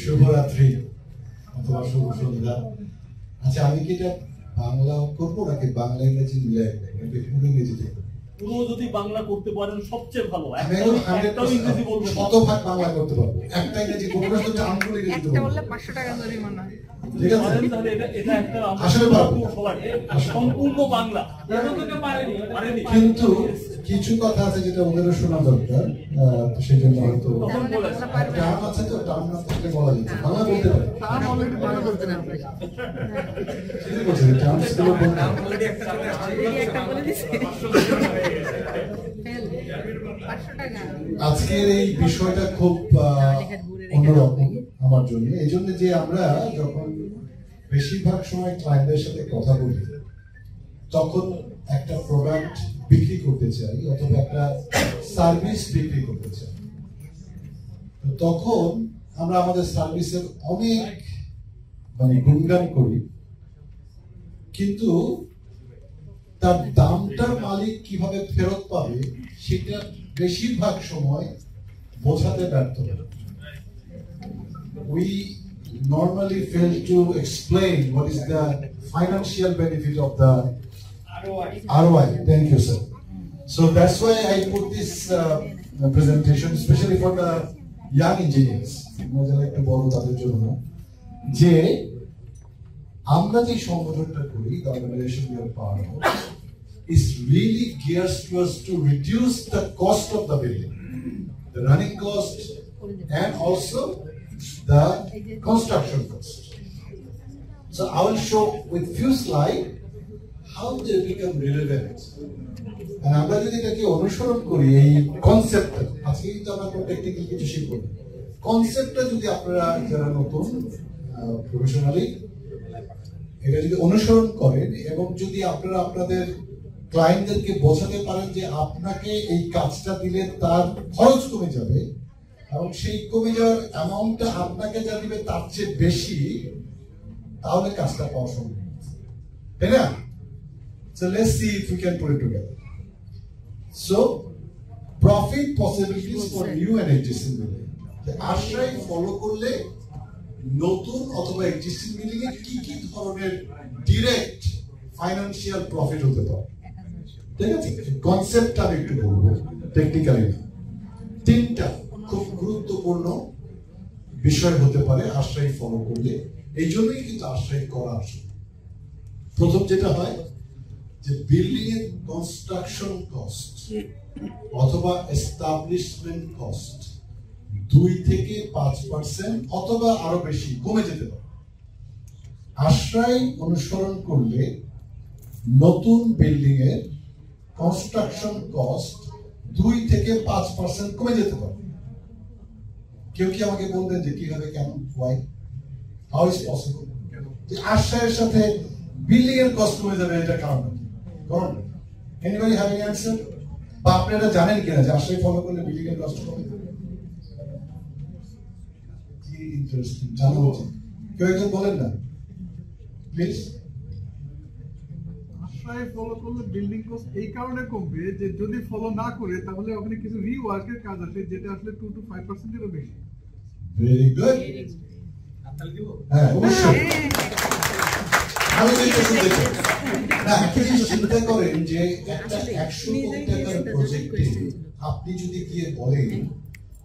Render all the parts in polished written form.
শুভরাত্রি অথবা শুভ সন্ধ্যা। আচ্ছা, আমি কি এটা বাংলা করবো নাকি বাংলা ইংরেজি মিলে ইংরেজিতে? পুরো যদি বাংলা করতে পারেন সবচেয়ে ভালো। একটাও ইংরেজি বলবো, শতভাগ বাংলা করতে পারবো। একটা ইংরেজি কোনো প্রশ্ন টার্মগুলো ইংরেজিতে একটা বললে 500 টাকা জরিমানা। ঠিক আছে, তাহলে এটা একটা আসলে পারবো সম্পূর্ণ বাংলা। কিন্তু কিছু কথা আছে যেটা ওদেরও শোনা দরকার, তো সেই জন্য হয়তো টার্ম আছে, তো টার্ম না থাকলে বলা যাচ্ছে বাংলা বলতে পারে। টার্ম অলরেডি বাংলা বলতে না আপনি। ঠিক আছে, টার্মস গুলো বলতে অলরেডি একটা বলে দিছে। 500 টাকা। আজকের এই বিষয়টা খুব অন্যরকম আমার জন্য, এই জন্য যে আমরা যখন বেশিরভাগ সময় ক্লায়েন্টদের সাথে কথা বলি তখন একটা প্রোডাক্ট বিক্রি করতে চাই অথবা একটা সার্ভিস বিক্রি করতে চাই, তখন আমরা আমাদের সার্ভিসের অনেক গুণগান করি, কিন্তু তার দামটা মালিক কিভাবে ফেরত পাবে সেটা বেশিরভাগ সময় বোঝাতে ব্যর্থ। We normally fail to explain what is the financial benefit of the ROI. Thank you, sir. So that's why I put this presentation, especially for the young engineers. যে আমরা যে সংগঠনটা করি, the organization we are part of, is really geared towards to reduce the cost of the building, the running cost, and also the construction cost. So I will show with few slides how they become relevant. And আমরা যদি এটাকে অনুসরণ করি এই কনসেপ্টটা, আজকে কিন্তু আমরা কোনো টেকনিক্যাল কিছু শিখব না, কনসেপ্টটা যদি আপনারা যারা নতুন প্রফেশনালি এটা যদি অনুসরণ করেন এবং যদি আপনারা আপনাদের ক্লায়েন্টদেরকে বোঝাতে পারেন যে আপনাকে এই কাজটা দিলে তার খরচ কমে যাবে এবং সেই কমে যাওয়ার অ্যামাউন্টটা আপনাকে যা দিবে তার চেয়ে বেশি, তাহলে কাজটা পাওয়া সম্ভব, তাই না? So let's see if we can put it together. So profit possibilities for new and existing building. The আশ্রয় ফলো করলে নতুন অথবা এক্সিস্টিং বিল্ডিং এ কি কি ধরনের ডাইরেক্ট ফাইনান্সিয়াল প্রফিট হতে পারে, ঠিক আছে? কনসেপ্টটা আমি একটু বলবো টেকনিক্যালি। তিনটা খুব গুরুত্বপূর্ণ বিষয় হতে পারে আশ্রয় ফলো করলে, এই জন্যই কিন্তু আশ্রয় করা আসে। প্রথম যেটা হয় যে বিল্ডিং এর কনস্ট্রাকশন কস্ট অথবা এস্টাবলিশমেন্ট কস্ট 2 থেকে 5% অথবা আরো বেশি কমে যেতে পারে। আশ্রয় অনুসরণ করলে নতুন বিল্ডিং এর কনস্ট্রাকশন কস্ট 2 থেকে 5% কমে যেতে পারে। কেউ কি আমাকে বলবেন যে কিভাবে, কেন, why, how is possible? যে আশ্রয়ের সাথে বিল্ডিং এর কস্ট কমে যাবে, এটা কারণ কি? Anybody have any answer? বা আপনারা জানেন কিনা যে আশ্রয় ফলো করলে বিল্ডিং এর কস্ট কমে যাবে? কি ইন্টারেস্টিং, জানা উচিত। কেউ একজন বলেন না প্লিজ। আশ্রয় ফলো করলে বিল্ডিং কস্ট এই কারণে কমবে যে যদি ফলো না করে তাহলে ওখানে কিছু রিওয়ার্কের কাজ আছে যেটা আসলে 2 to 5% এরও বেশি। Very good. হ্যাঁ, অবশ্যই। আমি যেটা শুনতে চাই না, আপনি যদি চিন্তা করেন যে একটা 100 কোটি টাকার প্রজেক্টে আপনি যদি গিয়ে বলেন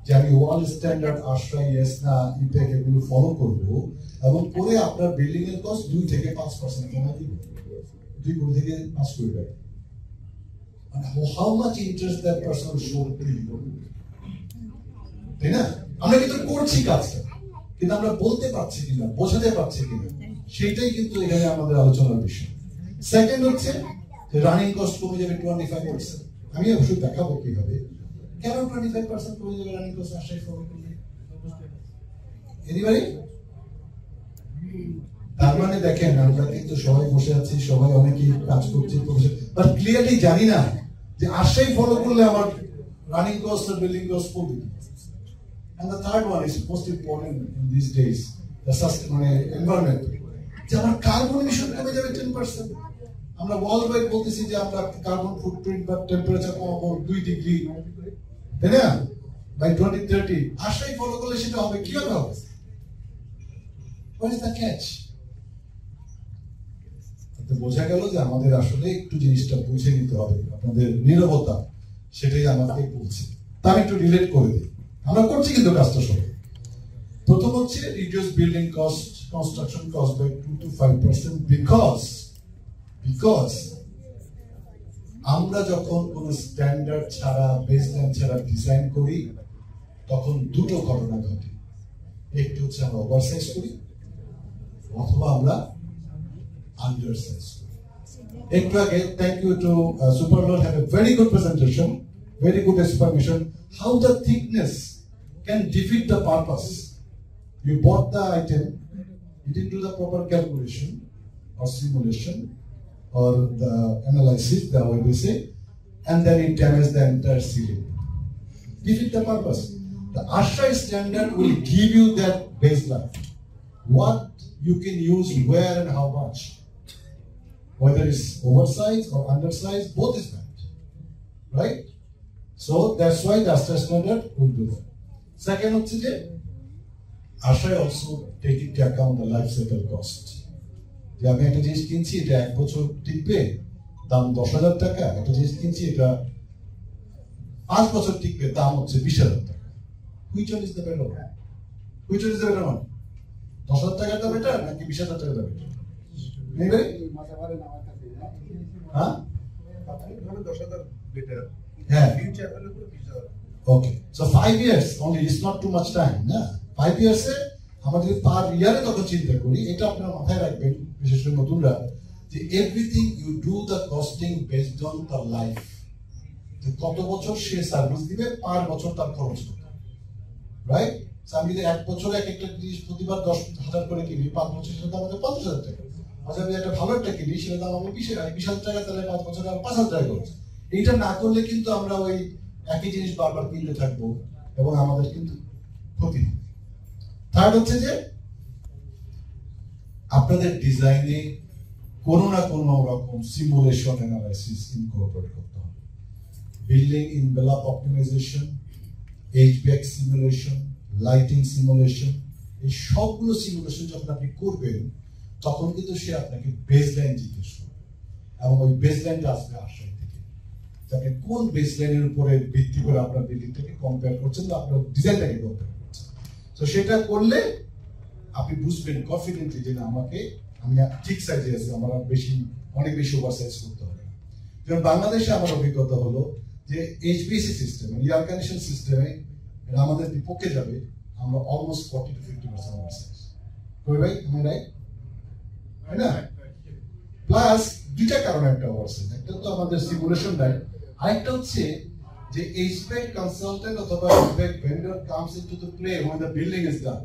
যে আমি ওয়ার্ল্ড স্ট্যান্ডার্ড আশ্রয় ইয়েস না ইনটেক এগুলো ফলো করবো এবং করে আপনার বিল্ডিং এর কস্ট 2 থেকে 5% কমাই দিব, 2 কোটি থেকে 5 কোটি টাকা, মানে how much interest that person will show to you, তাই না? আমরা কিন্তু করছি কাজটা, কিন্তু আমরা বলতে পারছি কিনা, বোঝাতে পারছি কিনা, সেটাই কিন্তু এখানে আমাদের আলোচনার বিষয়। সেকেন্ড হচ্ছে রানিং কস্ট কমে যাবে 25%। আমি অবশ্যই দেখাবো কিভাবে, কেন 25% কমে যাবে রানিং কস্ট আশ্রয় ফলো করলে। এনিবডি? তার মানে দেখেন আমরা কিন্তু সবাই বসে আছি, সবাই অনেকেই কাজ করছি, বাট ক্লিয়ারলি জানি না যে আশ্রয় ফলো করলে আমার রানিং কস্ট আর বিল্ডিং কস্ট কমবে। And the third one is most important in these days, the sustainable environment. যে আমার কার্বন এমিশন কমে যাবে 10%। আমরা ওয়ার্ল্ড ওয়াইড বলতেছি যে আমরা কার্বন ফুটপ্রিন্ট বা টেম্পারেচার কমাবো 2 ডিগ্রি, তাই না, বাই 2030। আশ্রয় ফলো করলে সেটা হবে, কিভাবে হবে? What is the catch? তো বোঝা গেল যে আমাদের আসলে একটু জিনিসটা বুঝে নিতে হবে। আপনাদের নীরবতা সেটাই আমাকে বলছে। তা আমি একটু রিলেট করে দিই। আমরা করছি কিন্তু কাজটা সবাই। প্রথম হচ্ছে reduce building cost, construction cost by 2 to 5% because আমরা যখন কোন স্ট্যান্ডার্ড ছাড়া, বেসলাইন ছাড়া ডিজাইন করি তখন দুটো ঘটনা ঘটে। একটি হচ্ছে আমরা ওভারসাইজ করি অথবা আমরা আন্ডারসাইজ করি। একটু আগে thank you to superlord, have a very good presentation, very good explanation how the thickness can defeat the purpose. You bought the item, you didn't do the proper calculation or simulation or the analysis, the way we say, and then it damages the entire ceiling. Defeat the purpose. The ASHRAE standard will give you that baseline, what you can use, where and how much, whether it's oversized or undersized, both is bad, right? So that's why the ASHRAE standard will do that. Second, ASHRAE also take into account the life cycle cost. যে আমি একটা জিনিস কিনছি এটা 1 বছর টিকবে, দাম 10,000 টাকা। একটা জিনিস কিনছি এটা 5 বছর টিকবে, দাম হচ্ছে 20,000 টাকা। Which one is the better one? Which one is the better one? 10,000 টাকাটা বেটার নাকি 20,000 টাকাটা বেটার? Anybody? হ্যাঁ? 10,000 বেটার। হ্যাঁ। ফিউচার হলে পুরো 20,000। Okay, so 5 years only, it's not too much time, না? 5 years এ আমাদের পার ইয়ারে তখন চিন্তা করি, এটা আপনারা মাথায় রাখবেন, বিশেষ করে নতুনরা, যে everything you do the costing based on the life. যে কত বছর সে সার্ভিস দিবে, পার বছর তার খরচ কত, রাইট? আমি যদি 1 বছরে এক একটা জিনিস প্রতিবার 10,000 করে কিনি, 5 বছর সেটা দাম হবে 50,000 টাকা। আচ্ছা আমি একটা ভালো একটা কিনি, সেটা দাম হবে 20,000 টাকা, তাহলে 5 বছরে 5,000 টাকা খরচ। এইটা না করলে কিন্তু আমরা ওই একই জিনিস বারবার কিনতে থাকবো এবং আমাদের কিন্তু ক্ষতি হবে। থার্ড হচ্ছে যে আপনাদের ডিজাইনে কোনো না কোনো রকম সিমুলেশন অ্যানালাইসিস ইনকর্পোরেট করতে হবে। Building envelope optimization, HVAC simulation, lighting simulation, এই সবগুলো সিমুলেশন যখন আপনি করবেন তখন কিন্তু সে আপনাকে বেসলাইন জিজ্ঞেস করবে এবং ওই বেসলাইনটা আসবে ASHRAE থেকে। আপনি কোন বেসলাইনের উপরে ভিত্তি করে আপনার বিল্ডিংটাকে কম্পেয়ার করছেন বা আপনার ডিজাইনটাকে কম্পেয়ার করছেন। তো সেটা করলে আপনি বুঝবেন কনফিডেন্টলি যে না আমাকে, আমি ঠিক সাইজে আছি, আমার অনেক বেশি ওভারসাইজ করতে হবে না। যেমন বাংলাদেশে আমার অভিজ্ঞতা হলো যে HVAC সিস্টেমে, এয়ার কন্ডিশন সিস্টেমে এটা আমাদের বিপক্ষে যাবে, আমরা অলমোস্ট 40 to 50% ওভারসাইজ করি, ভাই আমি রাইট? তাই না? প্লাস দুইটা কারণে একটা ওভারসাইজ, একটা তো আমাদের সিমুলেশন নাই, আরেকটা হচ্ছে যে HVAC কনসালটেন্ট অথবা HVAC vendor comes into the play when the building is done,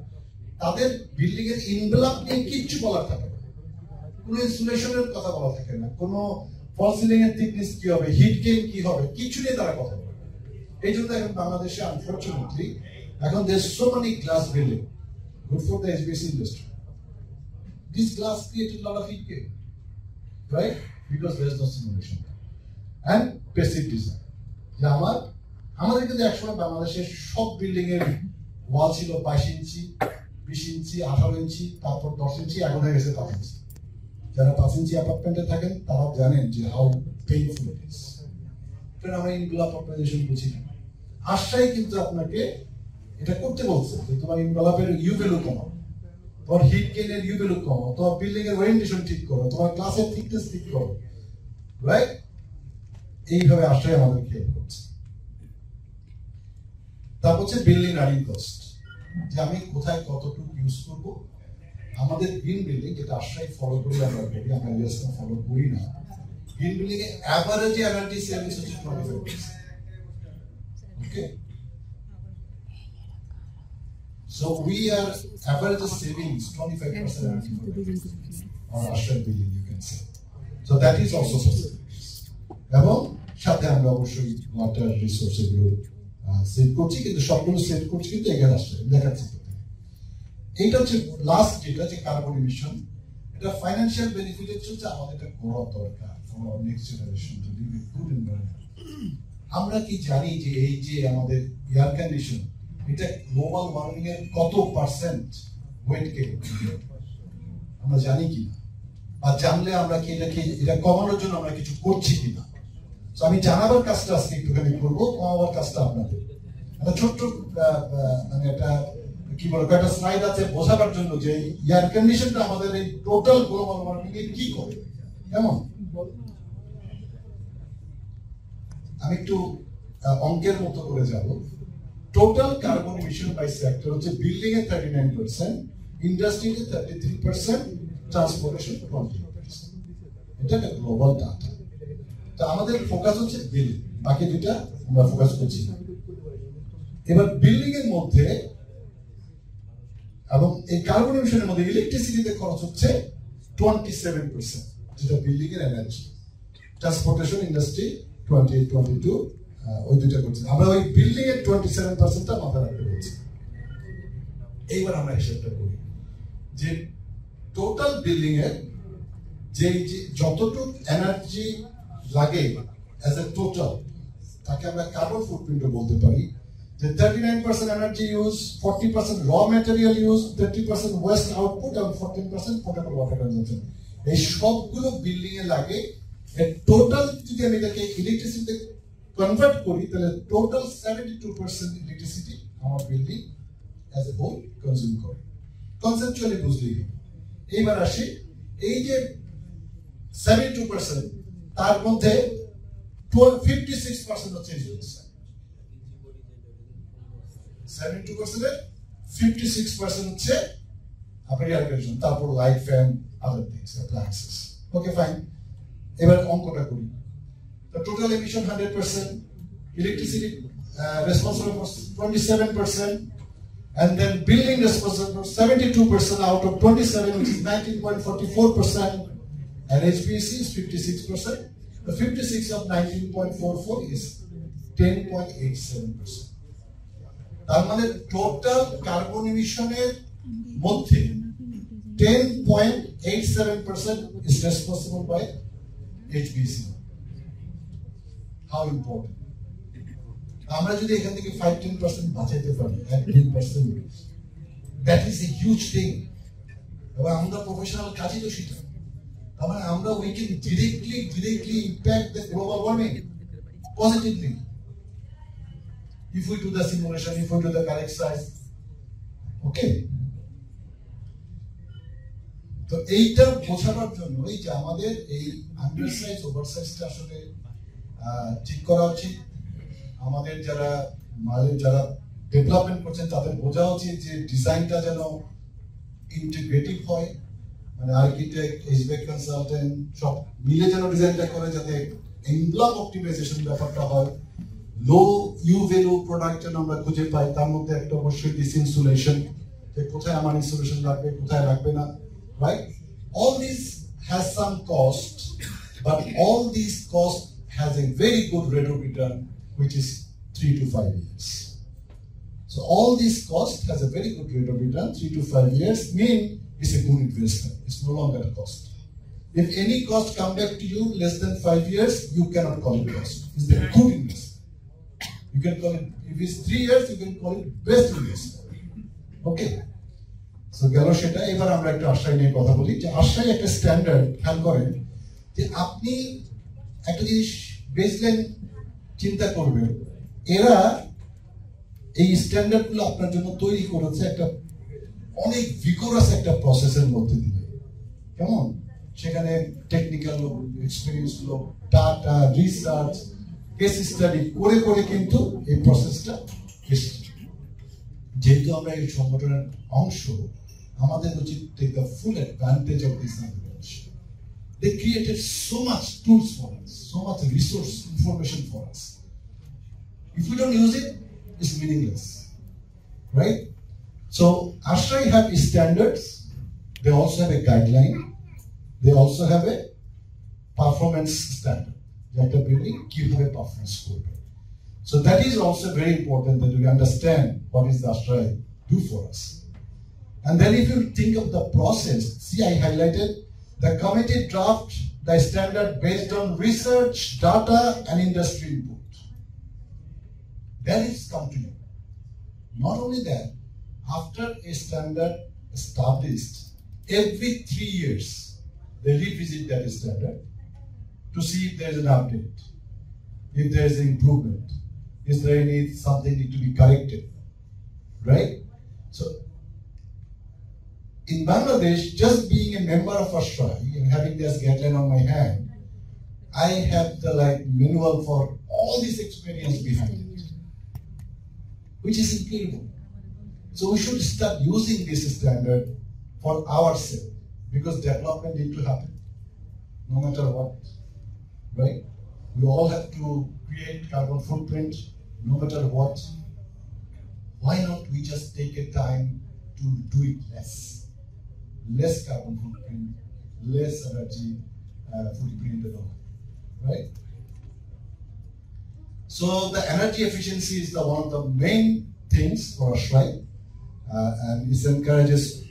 তাদের বিল্ডিং এর এনভেলপ নিয়ে কিচ্ছু বলার থাকে না, কোনো ইনসুলেশনের কথা বলা থাকে না, কোনো ফল সিলিং এর থিকনেস কি হবে, হিট গেইন কি হবে, কিছু নিয়ে তারা কথা বলে। এই জন্য এখন বাংলাদেশে আনফরচুনেটলি এখন there's so many glass building, good for the HVAC industry. This glass created a lot of heat gain, right? Because there's no simulation and passive design. যে আমাদের কিন্তু একসময় বাংলাদেশের সব বিল্ডিং এর ওয়াল ছিল 22 ইঞ্চি, 20 ইঞ্চি, 18 ইঞ্চি, তারপর 10 ইঞ্চি, এখন হয়ে গেছে 5 ইঞ্চি। যারা 5 ইঞ্চি অ্যাপার্টমেন্টে থাকেন তারা জানেন যে হাউ পেইনফুল ইট ইজ। আমরা এনভেলপ অপটিমাইজেশন বুঝি না। ASHRAE কিন্তু আপনাকে এটা করতে বলছে যে তোমার এনভেলপের ইউ ভ্যালু কমাও, তোমার হিট গেইনের ইউ ভ্যালু কমাও, তোমার বিল্ডিং এর ওরিয়েন্টেশন ঠিক করো, তোমার গ্লাসের থিকনেস ঠিক করো, রাইট? এইভাবে ASHRAE আমাদেরকে হেল্প করছে। তারপর হচ্ছে বিল্ডিং রানিং কস্ট, যে আমি কোথায় কতটুকু ইউজ করব। আমাদের গ্রিন বিল্ডিং, যেটা ASHRAE ফলো করি আমরা করি, আমরা ইউএসএ ফলো করি না, গ্রিন বিল্ডিং এ এভারেজ এনার্জি সেভিংস হচ্ছে 25%। ওকে, so we are average savings 25% on ASHRAE building, you can say. So that is also possible. এবং সাথে আমরা অবশ্যই ওয়াটার রিসোর্স এগুলো সেভ করছি, কিন্তু সবগুলো সেভ করছি কিন্তু এখানে আসছে দেখাচ্ছি। এইটা হচ্ছে লাস্ট, যেটা যে কার্বন এমিশন, এটা ফাইন্যান্সিয়াল বেনিফিট হচ্ছে আমাদের এটা করা দরকার for our next generation to live a good environment. আমরা কি জানি যে এই যে আমাদের এয়ার কন্ডিশন, এটা গ্লোবাল ওয়ার্মিং এর কত পার্সেন্ট ওয়েট কে আমরা জানি কিনা, বা জানলে আমরা কি এটা কমানোর জন্য আমরা কিছু করছি কিনা। তো আমি জানাবার কাজটা আজকে একটুখানি করবো, কমাবার কাজটা আপনাদের। একটা ছোট্ট মানে একটা কি বলবো, একটা স্লাইড আছে বোঝাবার জন্য যে এয়ার কন্ডিশনটা আমাদের এই টোটাল গ্লোবাল ওয়ার্মিং এ কি করে। কেমন, আমি একটু অঙ্কের মতো করে যাব। Total carbon emission by sector হচ্ছে বিল্ডিং এ 39%, ইন্ডাস্ট্রিতে 33%, ট্রান্সপোর্টেশন 20%। এটা একটা গ্লোবাল ডাটা। তো আমাদের ফোকাস হচ্ছে বিল্ডিং, বাকি দুটা আমরা ফোকাস করছি না। এবার বিল্ডিং এর মধ্যে এবং এই কার্বন ইমিশনের মধ্যে ইলেকট্রিসিটিতে খরচ হচ্ছে 27%, যেটা বিল্ডিং এর এনার্জি। ট্রান্সপোর্টেশন, ইন্ডাস্ট্রি 22 ওই দুইটা করছে। আমরা ওই বিল্ডিং এর 27%টা মাথায় রাখতে বলছি। এইবার আমরা হিসাবটা করি যে টোটাল বিল্ডিং এর যে যতটুকু এনার্জি লাগে অ্যাজ এ টোটাল, তাকে আমরা কার্বন ফুটপ্রিন্টও বলতে পারি। যে 39% এনার্জি ইউজ, 40% র ম্যাটেরিয়াল ইউজ, 30% ওয়েস্ট আউটপুট এবং 14% পোর্টেবল ওয়াটার কনজাম্পশন। এই সবগুলো বিল্ডিং এ লাগে। এর টোটাল যদি আমি এটাকে ইলেকট্রিসিটিতে কনভার্ট করি, তাহলে টোটাল 72% ইলেকট্রিসিটি আমার building as a whole consume করে। কনসেপচুয়ালি বুঝলি। এইবার আসি, এই যে 72%, তার মধ্যে 56% হচ্ছে ইউজ। 72% এর 56% হচ্ছে আপনার এয়ার কন্ডিশন, তারপর light, fan, other things, appliances. Okay, fine. এবার অঙ্কটা করি। The total emission 100%, electricity responsible for 27%, and then building responsible for 72% out of 27, which is 19.44%, and HVAC is 56%. The 56 of 19.44 is 10.87%. তার মানে total carbon ইমিশনের মধ্যে 10.87% is responsible by HVAC. How important? আমরা যদি এখান থেকে 5-10% বাঁচাইতে পারি, 1-2%, that is a huge thing. এবং আমরা প্রফেশনাল কাজই তো সেটা। তার মানে আমরা we can directly impact the global warming positively if we do the simulation, if we do the correct size. Okay? তো এইটা বোঝাবার জন্য এই যে আমাদের এই আন্ডারসাইজ ওভারসাইজটা আসলে ঠিক করা উচিত। আমাদের যারা ডেভেলপমেন্ট করছেন তাদের বোঝা উচিত যে ডিজাইনটা যেন ইন্টিগ্রেটিভ হয়, মানে আর্কিটেক্ট, এইচভিএক কনসালটেন্ট সব মিলে যেন ডিজাইনটা করে, যাতে এমব্লক অপটিমাইজেশন ব্যাপারটা হয়। লো ইউ ভ্যালু প্রোডাক্ট যেন আমরা খুঁজে পাই, তার মধ্যে একটা অবশ্যই ডিসইনসুলেশন, যে কোথায় আমার ইনসুলেশন রাখবে, কোথায় রাখবে না, right? All this has some cost, but all these cost has a very good rate of return, which is 3 to 5 years. So all these cost has a very good rate of return, 3 to 5 years, mean it's a good investment. It's no longer a cost. If any cost come back to you less than 5 years, you cannot call it cost. It's a good investment. You can call it, if it's 3 years, you can call it best investment. Okay? So গেল সেটা। এবার আমরা একটা আশ্রয় নিয়ে কথা বলি, যে আশ্রয় একটা স্ট্যান্ডার্ড। খেয়াল করেন যে আপনি একটা জিনিস বেসলাইন চিন্তা করবেন, এরা এই স্ট্যান্ডার্ড গুলো আপনার জন্য তৈরি করেছে একটা অনেক ভিগোরাস একটা প্রসেসের মধ্যে দিয়ে। কেমন? সেখানে টেকনিক্যাল লোক, এক্সপেরিয়েন্স লোক, ডাটা, রিসার্চ, কেস স্টাডি করে করে কিন্তু এই প্রসেসটা এসেছে। যেহেতু আমরা এই সংগঠনের অংশ, আমাদের উচিত take the full advantage of this knowledge. They created so much tools for us, so much resource information for us. If we don't use it, it's meaningless, right? So ASHRAI have standards, they also have a guideline, they also have a performance standard. That the building give a performance score. So that is also very important that we understand what is the ASHRAI do for us. And then if you think of the process, see I highlighted the committee draft the standard based on research, data, and industry input. Then it's come to you. Not only that, after a standard established, every 3 years, they revisit that standard to see if there is an update, if there is an improvement, is there any something need to be corrected, right? So, in Bangladesh, just being a member of ASHRAI and having this guideline on my hand, I have the manual for all this experience behind it, which is incredible. So we should start using this standard for ourselves, because development needs to happen, no matter what, right? We all have to create carbon footprint, no matter what. Why not we just take a time to do it less carbon footprint, less energy footprint and all, right? So the energy efficiency is one of the main things for ASHRAI, and it encourages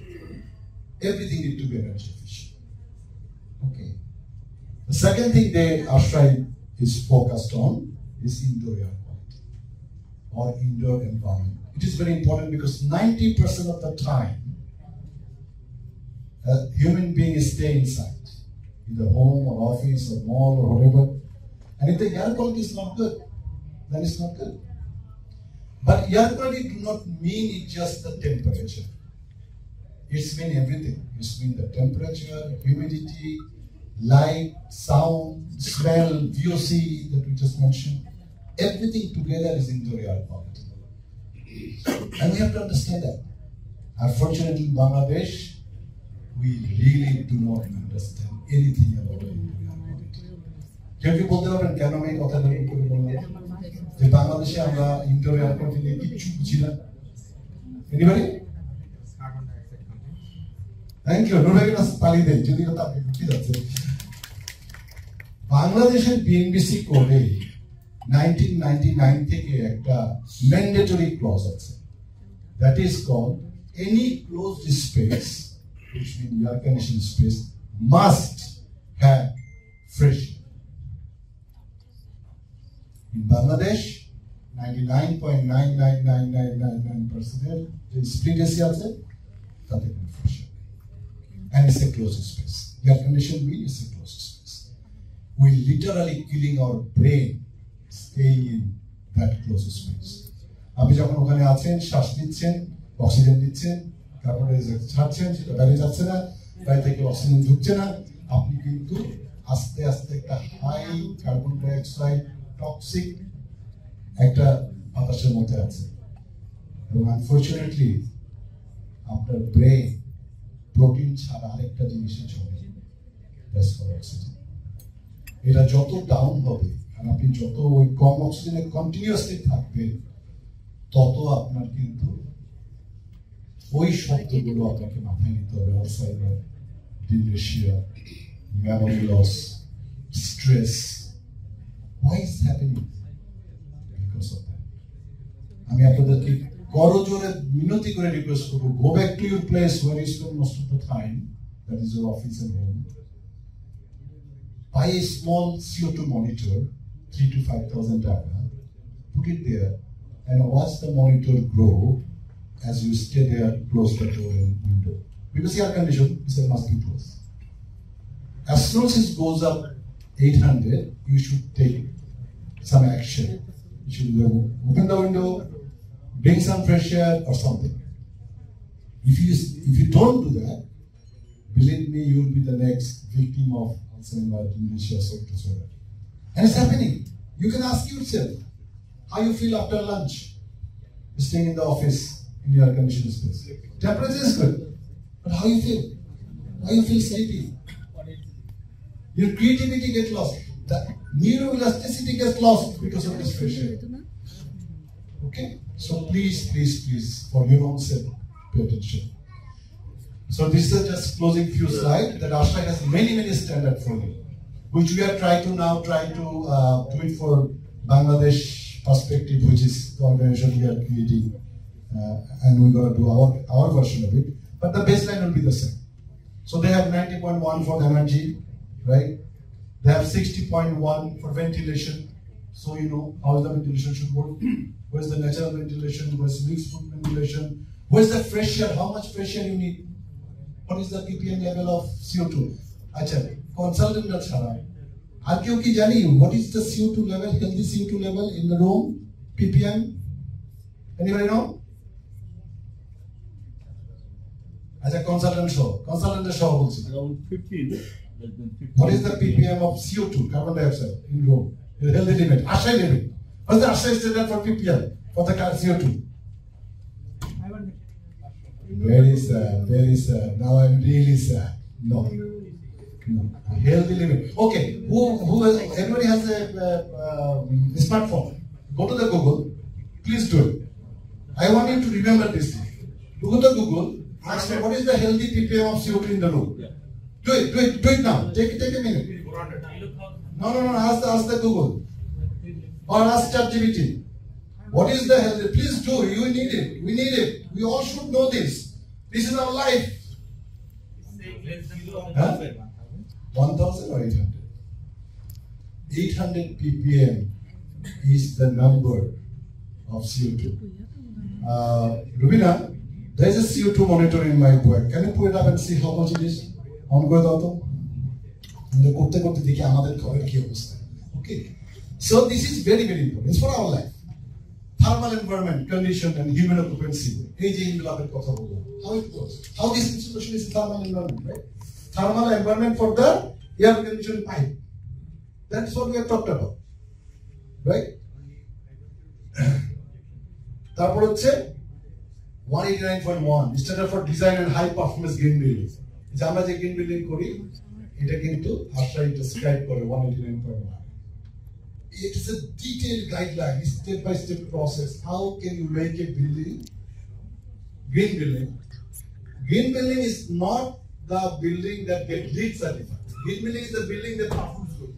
everything need to be energy efficient. Okay. The second thing ASHRAI is focused on is indoor air quality or indoor environment. It is very important because 90% of the time, a human being stay inside, either home or office or mall or whatever. And if the air quality is not good, then it's not good. But air quality do not mean it's just the temperature. It's mean everything. It's mean the temperature, humidity, light, sound, smell, VOC that we just mentioned. Everything together is indoor air quality. And we have to understand that. Unfortunately, in Bangladesh, we really do not understand anything about indoor air quality. কেউ কি বলতে পারবেন কেন আমি এই কথাটা বললাম যে বাংলাদেশে আমরা ইনডোর এয়ার কোয়ালিটি নিয়ে কিছু বুঝি না? এনিবডি? Thank you. নুরুল পালি দেন যদি কথা আপনি কি যাচ্ছে। বাংলাদেশের বিএনবিসি কোডে 1999 থেকে একটা ম্যান্ডেটরি ক্লজ আছে। That is called any closed space, which means air conditioned space, must have fresh air. In Bangladesh, 99.999999% the split AC আছে তাতে কোনো fresh air, and it's a closed space. Air conditioned means it's a closed space. We literally killing our brain staying in that closed space. আপনি যখন ওখানে আছেন, শ্বাস নিচ্ছেন, oxygen নিচ্ছেন, কার্বন ডাই অক্সাইড ছাড়ছেন, সেটা বাইরে যাচ্ছে না, বাইরে থেকে অক্সিজেন ঢুকছে না, আপনি কিন্তু আস্তে আস্তে একটা high carbon die oxide toxic একটা বাতাসের মধ্যে আছে। এবং আনফরচুনেটলি আপনার ব্রেন প্রোটিন ছাড়া আরেকটা জিনিসে চলে, দ্যাটস ফর অক্সিজেন। এটা যত ডাউন হবে আর আপনি যত ওই কম অক্সিজেনে কন্টিনিউয়াসলি থাকবেন, তত আপনার কিন্তু ওই শব্দগুলো আপনাকে মাথায় নিতে হবে। Alzheimer, dementia, memory loss, stress. Why is happening? Because of that. আমি আপনাদেরকে করজোরে মিনতি করে রিকোয়েস্ট করবো, go back to your place where you spend most of the time, that is your office and home. Buy a small CO2 monitor, 3,000 to 5,000 taka, put it there, and watch the monitor grow as you stay there close to the door and window. Because air condition must be closed. As soon as it goes up 800, you should take some action. You should open the window, bring some fresh air or something. If you don't do that, believe me, you will be the next victim of Alzheimer, dementia, so on. And it's happening. You can ask yourself how you feel after lunch, staying in the office in your air-conditioned space. Temperature is good, but how you feel? How you feel sleepy? Your creativity gets lost. The neuroelasticity gets lost because of this fresh air. Okay? So please, for your own sake, pay attention. So this is just closing few slides that ASHRAI has many standards for you, which we are trying to do it for Bangladesh perspective, which is the organization we are creating, and we're going to do our version of it. But the baseline will be the same. So they have 90.1 for energy, right? They have 60.1 for ventilation. So you know how the ventilation should work. Where's the natural ventilation? Where's mixed food ventilation? Where's the fresh air? How much fresh air you need? what is the ppm level of CO2? আচ্ছা consultant না ছাড়া আর কেউ কি জানি what is the CO2 level, healthy CO2 level in the room, ppm? Anybody know? আচ্ছা consultant show বলছি। Around 15, less than 15. What is the ppm of CO2, carbon dioxide in room? The healthy limit, ASHRAI limit. What is the ASHRAI standard for ppm for the CO2? Very sad. Now I'm really sad. No. Healthy limit. Okay. Who has? Everybody has a smartphone. Go to the Google. Please do it. I want you to remember this thing. Go to Google. Ask me what is the healthy ppm of CO2 in the room. Do it now. Take a minute. No. Ask the Google. Or ask ChatGPT. What is the healthy? Please do. You need it. We need it. We all should know this. This is our life. 1,000 or 800? 800 ppm is the number of CO2. Rubina, there is a CO2 monitor in my work. Can you put it up and see how much it is? On করে দাও তো। আমরা করতে দেখি আমাদের ঘরের কি অবস্থা। Okay. So this is very important. It's for our life. Thermal environment, condition, and human occupancy. এই যে ইনগুলোর কথা বললাম। How it goes? How this institution is a thermal environment, right? Thermal environment for the air conditioned pipe. That's what we have talked about, right? তারপর হচ্ছে 189.1 standard for design and high performance green building. যে আমরা যে green building করি এটা কিন্তু ASHRAI describe করে 189.1. It is a detailed guideline, step by step process. How can you make a building green building? Green building is not the building that gets LEED certified. Green building is the building that performs good.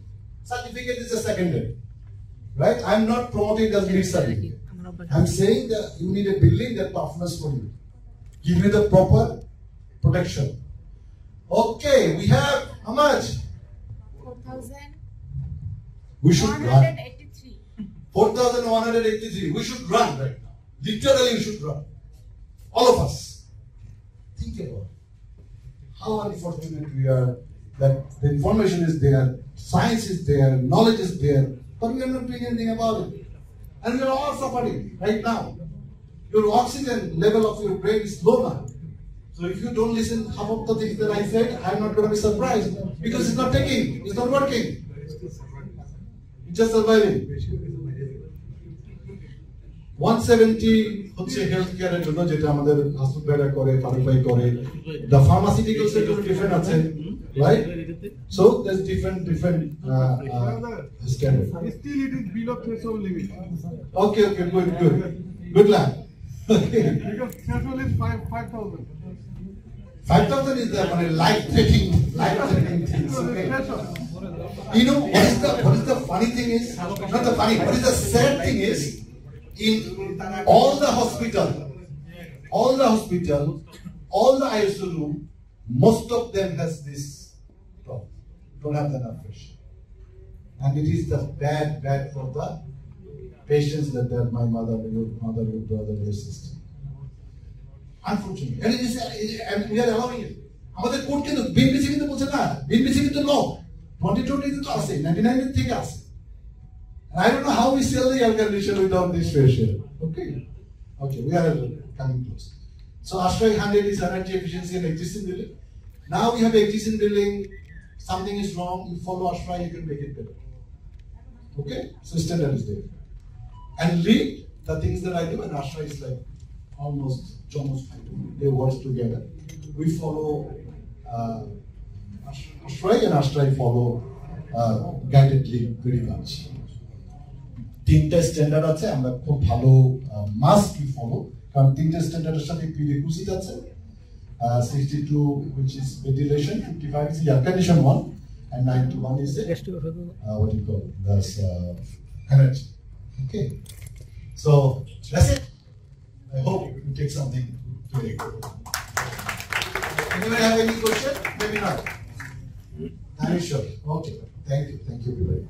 Certificate is a secondary, right? I'm not promoting the LEED certificate. I'm saying that you need a building that performs for you. Give me the proper protection. Okay, we have how much? 4,183. We should run. 4,183. We should run right now. Literally, we should run. All of us. Think about it. How unfortunate we are that the information is there, science is there, knowledge is there, but we are not doing anything about it. And we are all suffering right now. Your oxygen level of your brain is low now. So if you don't listen half of the things that I said, I'm not going to be surprised because it's not taking, it's not working. It's just surviving. 170 হচ্ছে health কেয়ারের জন্য যেটা আমাদের হাসপাতালরা করে, pharmacy করে, the pharmaceutical sector different আছে, right? So there's different standard. Still it is below threshold limit. Okay, good lad. Because threshold is 5,000. 5,000 is the life-threatening thing. So the Okay. threshold. You know what is the funny thing is? Not the funny. What is the sad thing is? In all the hospital, all the ISO room, most of them has this problem. Don't have enough pressure, and it is the bad for the patients that my mother, your brother, your sister. Unfortunately, and we are allowing it. আমাদের court কিন্তু BNPC কিন্তু বলছে না, BNPC কিন্তু no 2020 কিন্তু আছে 99 থেকে আছে। I don't know how we sell the air conditioner without this pressure. Okay, we are coming close. So ASHRAI 100 is energy efficiency and existing building. Now we have existing building. Something is wrong. You follow ASHRAI, you can make it better. Okay, so standard is there. And lead the things that I do, and ASHRAI is like almost they work together. We follow ASHRAI and ASHRAI follow guided lead very much. তিনটা standard আছে, আমরা খুব ভালো must be follow, কারণ তিনটা স্ট্যান্ডার্ডের সাথে prerequisite আছে। 62 which is ventilation, 55 is the air condition one, and 91 is the what do you call that's energy. Okay, so that's it. I hope you take something today. Anybody have any question? Maybe not. Are you sure? Okay, thank you everybody.